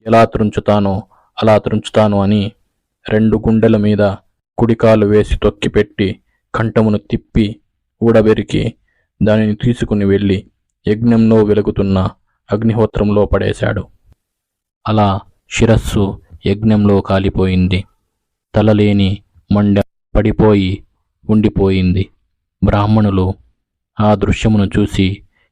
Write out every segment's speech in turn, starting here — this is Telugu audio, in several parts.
ఎలా త్రుంచుతానో అలా త్రుంచుతాను అని 2 గుండెల మీద కుడికాలు వేసి తొక్కిపెట్టి కంఠమును తిప్పి ఊడబెరికి దానిని తీసుకుని వెళ్ళి యజ్ఞంలో వెలుగుతున్న అగ్నిహోత్రంలో పడేశాడు. అలా శిరస్సు యజ్ఞంలో కాలిపోయింది. తలలేని మండ పడిపోయి ఉండిపోయింది. బ్రాహ్మణులు ఆ దృశ్యమును చూసి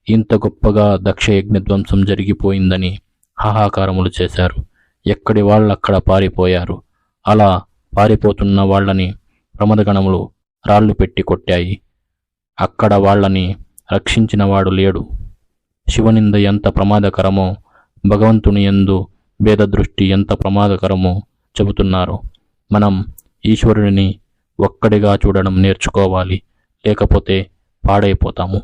ఇంత గొప్పగా దక్షయజ్ఞధ్వంసం జరిగిపోయిందని హాహాకారములు చేశారు. ఎక్కడి వాళ్ళక్కడ పారిపోయారు. అలా పారిపోతున్న వాళ్ళని ప్రమదగణములు రాళ్లు పెట్టి కొట్టాయి. అక్కడ వాళ్ళని రక్షించినవాడు లేడు. శివనింద ఎంత ప్రమాదకరమో, భగవంతుని యందు భేదదృష్టి ఎంత ప్రమాదకరమో చెబుతున్నారు. మనం ఈశ్వరుడిని ఒక్కడిగా చూడడం నేర్చుకోవాలి, లేకపోతే పాడైపోతాము.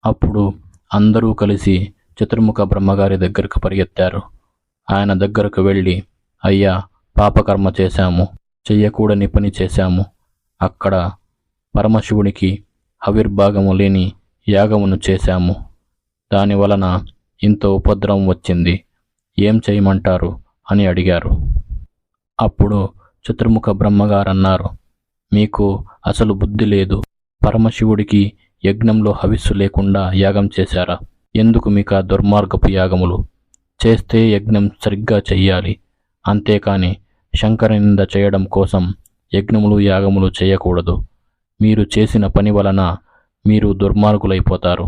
అప్పుడు అందరూ కలిసి చతుర్ముఖ బ్రహ్మగారి దగ్గరకు పరిగెత్తారు. ఆయన దగ్గరకు వెళ్ళి, అయ్యా, పాపకర్మ చేశాము, చెయ్యకూడని పని చేశాము. అక్కడ పరమశివునికి హవిర్భాగము లేని యాగమును చేశాము. దానివలన ఇంత ఉపద్రవం వచ్చింది. ఏం చేయమంటారు అని అడిగారు. అప్పుడు చతుర్ముఖ బ్రహ్మగారన్నారు, మీకు అసలు బుద్ధి లేదు. పరమశివుడికి యజ్ఞంలో హవిస్సు లేకుండా యాగం చేశారా? ఎందుకు మీకు ఆ దుర్మార్గపు యాగములు? చేస్తే యజ్ఞం సరిగ్గా చెయ్యాలి, అంతేకాని శంకరనింద చేయడం కోసం యజ్ఞములు యాగములు చేయకూడదు. మీరు చేసిన పని వలన మీరు దుర్మార్గులైపోతారు,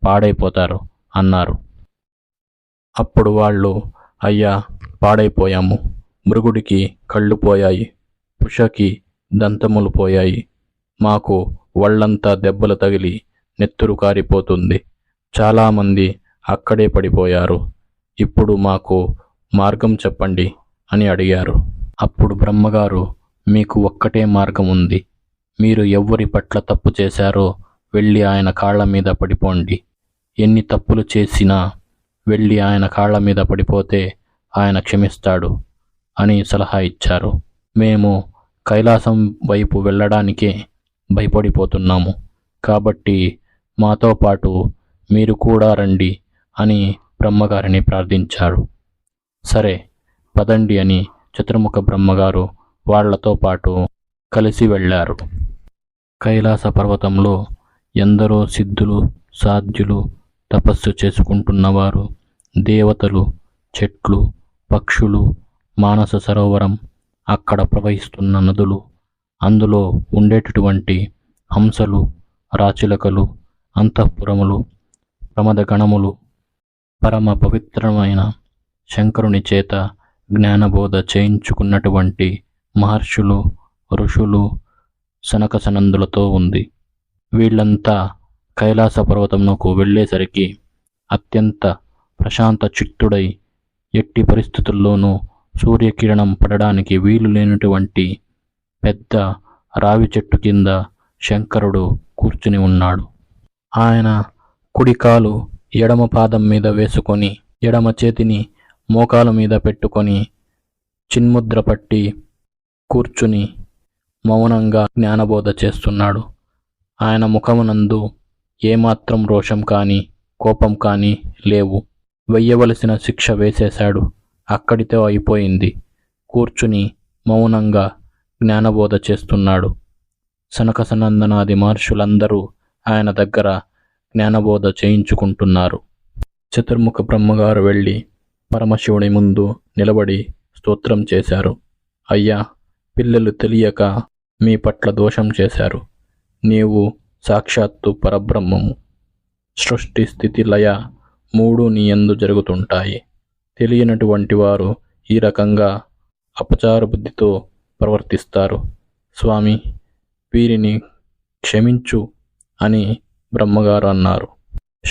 పాడైపోతారు అన్నారు. అప్పుడు వాళ్ళు, అయ్యా, పాడైపోయాము. మృగుడికి కళ్ళు పోయాయి, పుషకి దంతములు పోయాయి. మాకు ఒళ్ళంతా దెబ్బలు తగిలి నెత్తురు కారిపోతుంది. చాలామంది అక్కడే పడిపోయారు. ఇప్పుడు మాకు మార్గం చెప్పండి అని అడిగారు. అప్పుడు బ్రహ్మగారు, మీకు ఒక్కటే మార్గం ఉంది. మీరు ఎవ్వరి పట్ల తప్పు చేశారో వెళ్ళి ఆయన కాళ్ల మీద పడిపోండి. ఎన్ని తప్పులు చేసినా వెళ్ళి ఆయన కాళ్ల మీద పడిపోతే ఆయన క్షమిస్తాడు అని సలహా ఇచ్చారు. మేము కైలాసం వైపు వెళ్ళడానికే భయపడిపోతున్నాము. కాబట్టి మాతో పాటు మీరు కూడా రండి అని బ్రహ్మగారిని ప్రార్థించారు. సరే, పదండి అని చతుర్ముఖ బ్రహ్మగారు వాళ్లతో పాటు కలిసి వెళ్ళారు. కైలాస పర్వతంలో ఎందరో సిద్ధులు, సాధ్యులు తపస్సు చేసుకుంటున్నవారు, దేవతలు, చెట్లు, పక్షులు, మానస సరోవరం, అక్కడ ప్రవహిస్తున్న నదులు, అందులో ఉండేటటువంటి హంసలు, రాచిలకలు, అంతఃపురములు, ప్రమదగణములు, పరమ పవిత్రమైన శంకరుని చేత జ్ఞానబోధ చేయించుకున్నటువంటి మహర్షులు, ఋషులు, సనకసనందులతో ఉంది. వీళ్ళంతా కైలాస పర్వతమునకు వెళ్ళేసరికి అత్యంత ప్రశాంత చిత్తుడై, ఎట్టి పరిస్థితుల్లోనూ సూర్యకిరణం పడడానికి వీలు లేనటువంటి పెద్ద రావి చెట్టు కింద శంకరుడు కూర్చుని ఉన్నాడు. ఆయన కుడికాలు ఎడమ పాదం మీద వేసుకొని, ఎడమ చేతిని మోకాల మీద పెట్టుకొని చిన్ముద్ర పట్టి కూర్చుని మౌనంగా జ్ఞానబోధ చేస్తున్నాడు. ఆయన ముఖమునందు ఏమాత్రం రోషం కానీ కోపం కానీ లేవు. వెయ్యవలసిన శిక్ష వేసేశాడు, అక్కడితో అయిపోయింది. కూర్చుని మౌనంగా జ్ఞానబోధ చేస్తున్నాడు. సనకసనందనాది మహర్షులందరూ ఆయన దగ్గర జ్ఞానబోధ చేయించుకుంటున్నారు. చతుర్ముఖ బ్రహ్మగారు వెళ్ళి పరమశివుని ముందు నిలబడి స్తోత్రం చేశారు. అయ్యా, పిల్లలు తెలియక మీ పట్ల దోషం చేశారు. నీవు సాక్షాత్తు పరబ్రహ్మము. సృష్టి, స్థితి, లయ మూడు నీ యందు జరుగుతుంటాయి. తెలియనటువంటి వారు ఈ రకంగా అపచార బుద్ధితో ప్రవర్తిస్తారు. స్వామి, వీరిని క్షమించు అని బ్రహ్మగారు అన్నారు.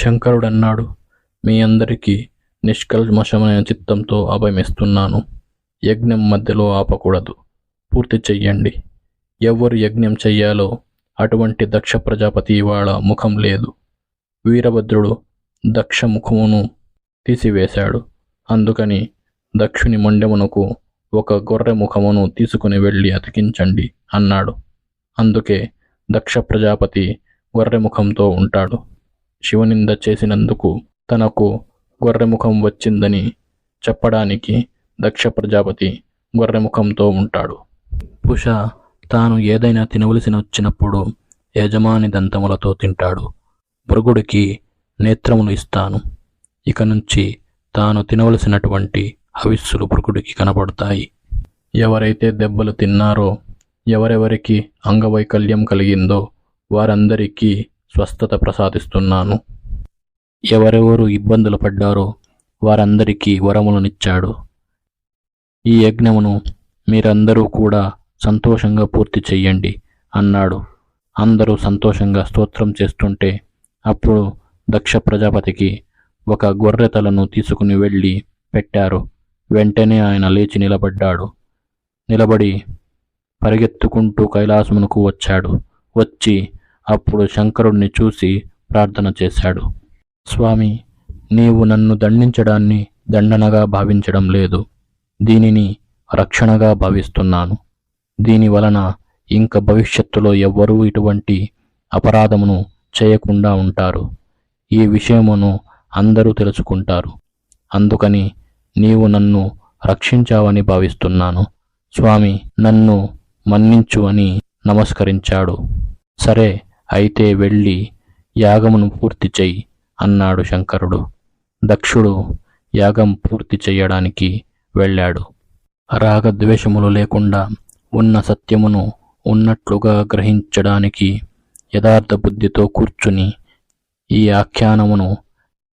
శంకరుడన్నాడు, మీ అందరికీ నిష్కల్మషమైన చిత్తంతో అభయమిస్తున్నాను. యజ్ఞం మధ్యలో ఆపకూడదు, పూర్తి చెయ్యండి. ఎవరు యజ్ఞం చెయ్యాలో అటువంటి దక్ష ప్రజాపతి ఇవాళ ముఖం లేదు. వీరభద్రుడు దక్ష ముఖమును తీసివేశాడు. అందుకని దక్షుని మొండెమునకు ఒక గొర్రె ముఖమును తీసుకుని వెళ్ళి అతికించండి అన్నాడు. అందుకే దక్ష ప్రజాపతి గొర్రె ముఖంతో ఉంటాడు. శివనింద చేసినందుకు తనకు గొర్రె ముఖం వచ్చిందని చెప్పడానికి దక్ష ప్రజాపతి గొర్రెముఖంతో ఉంటాడు. పుష తాను ఏదైనా తినవలసి వచ్చినప్పుడు యజమాని దంతములతో తింటాడు. భృగుడికి నేత్రములు ఇస్తాను. ఇక నుంచి తాను తినవలసినటువంటి హవిస్సులు భృగుడికి కనపడతాయి. ఎవరైతే దెబ్బలు తిన్నారో, ఎవరెవరికి అంగవైకల్యం కలిగిందో వారందరికీ స్వస్థత ప్రసాదిస్తున్నాను. ఎవరెవరు ఇబ్బందులు పడ్డారో వారందరికీ వరములనిచ్చాడు. ఈ యజ్ఞమును మీరందరూ కూడా సంతోషంగా పూర్తి చెయ్యండి అన్నాడు. అందరూ సంతోషంగా స్తోత్రం చేస్తుంటే అప్పుడు దక్ష ప్రజాపతికి ఒక గొర్రె తలను తీసుకుని వెళ్ళి పెట్టారు. వెంటనే ఆయన లేచి నిలబడ్డాడు. నిలబడి పరిగెత్తుకుంటూ కైలాసమునకు వచ్చాడు. వచ్చి అప్పుడు శంకరుణ్ణి చూసి ప్రార్థన చేశాడు. స్వామి, నీవు నన్ను దండించడాన్ని దండనగా భావించడం లేదు. దీనిని రక్షణగా భావిస్తున్నాను. దీని వలన ఇంక భవిష్యత్తులో ఎవ్వరూ ఇటువంటి అపరాధమును చేయకుండా ఉంటారు. ఈ విషయమును అందరూ తెలుసుకుంటారు. అందుకని నీవు నన్ను రక్షించావని భావిస్తున్నాను. స్వామి, నన్ను మన్నించు అని నమస్కరించాడు. సరే, అయితే వెళ్ళి యాగమును పూర్తి చెయ్యి అన్నాడు శంకరుడు. దక్షుడు యాగం పూర్తి చెయ్యడానికి వెళ్ళాడు. రాగద్వేషములు లేకుండా ఉన్న సత్యమును ఉన్నట్లుగా గ్రహించడానికి యథార్థ బుద్ధితో కూర్చుని ఈ ఆఖ్యానమును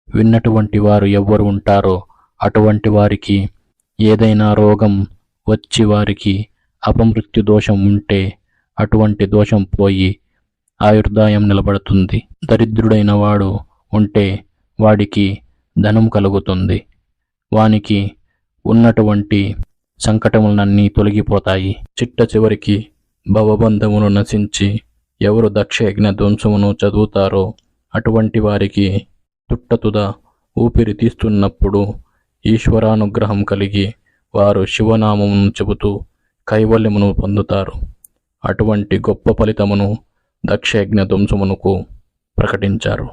విన్నటువంటి వారు ఎవ్వరు ఉంటారో అటువంటి వారికి ఏదైనా రోగం వచ్చి వారికి అపమృత్యు దోషం ఉంటే అటువంటి దోషం పోయి ఆయుర్దాయం నిలబడుతుంది. దరిద్రుడైన వాడు ఉంటే వాడికి ధనం కలుగుతుంది. వానికి ఉన్నటువంటి సంకటములన్నీ తొలగిపోతాయి. చిట్ట చివరికి భవబంధమును నశించి ఎవరు దక్షయజ్ఞ ధ్వంసమును చదువుతారో అటువంటి వారికి తుట్టతుద ఊపిరి తీస్తున్నప్పుడు ఈశ్వరానుగ్రహం కలిగి వారు శివనామమును చెబుతూ కైవల్యమును పొందుతారు. అటువంటి గొప్ప ఫలితమును దక్షయజ్ఞ ధ్వంసమునకు ప్రకటించారు.